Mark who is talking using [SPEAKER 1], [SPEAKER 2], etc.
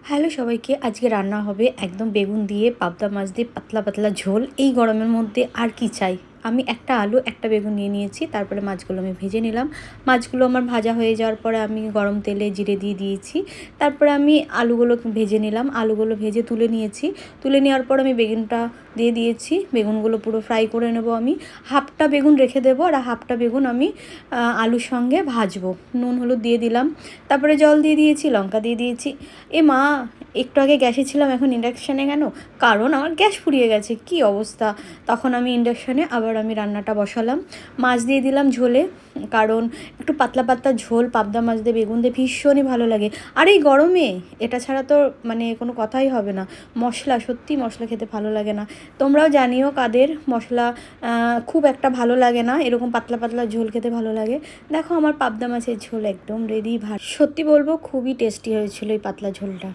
[SPEAKER 1] Hello সবাইকে, আজকে রান্না হবে একদম বেগুন দিয়ে পাবদা মাছ দিয়ে পাতলা পাতলা ঝোল। এই গরমের মধ্যে আর কি চাই। আমি একটা আলু একটা বেগুন নিয়ে নিয়েছি, তারপরে মাছগুলো আমি ভেজে নিলাম। মাছগুলো আমার ভাজা হয়ে যাওয়ার পরে আমি গরম তেলে জিরে দিয়ে দিয়েছি। তারপরে আমি আলুগুলো ভেজে নিলাম, আলুগুলো ভেজে তুলে নিয়েছি। তুলে নেওয়ার পর আমি বেগুনটা দিয়ে দিয়েছি। বেগুনগুলো পুরো ফ্রাই করে নেব। আমি হাফটা বেগুন রেখে দেবো আর হাফটা বেগুন আমি আলুর সঙ্গে ভাজবো। নুন হলুদ দিয়ে দিলাম, তারপরে জল দিয়ে দিয়েছি, লঙ্কা দিয়ে দিয়েছি। এ মা, একটু আগে গ্যাসে ছিলাম, এখন ইন্ডাকশানে কেন? কারণ আমার গ্যাস ফুরিয়ে গেছে, কি অবস্থা। তখন আমি ইন্ডাকশানে আবার আমি রান্নাটা বসালাম। মাছ দিয়ে দিলাম ঝোলে, কারণ একটু পাতলা পাতলা ঝোল পাবদা মাছ দিয়ে বেগুন দিয়ে ভীষণই ভালো লাগে। আর এই গরমে এটা ছাড়া তো মানে কোনো কথাই হবে না। মশলা, সত্যি মশলা খেতে ভালো লাগে না। তোমরাও জানিও কাদের মশলা খুব একটা ভালো লাগে না, এরকম পাতলা পাতলা ঝোল খেতে ভালো লাগে। দেখো আমার পাবদা মাছের ঝোল একদম রেডি। সত্যি বলবো খুবই টেস্টি হয়েছিল এই পাতলা ঝোলটা।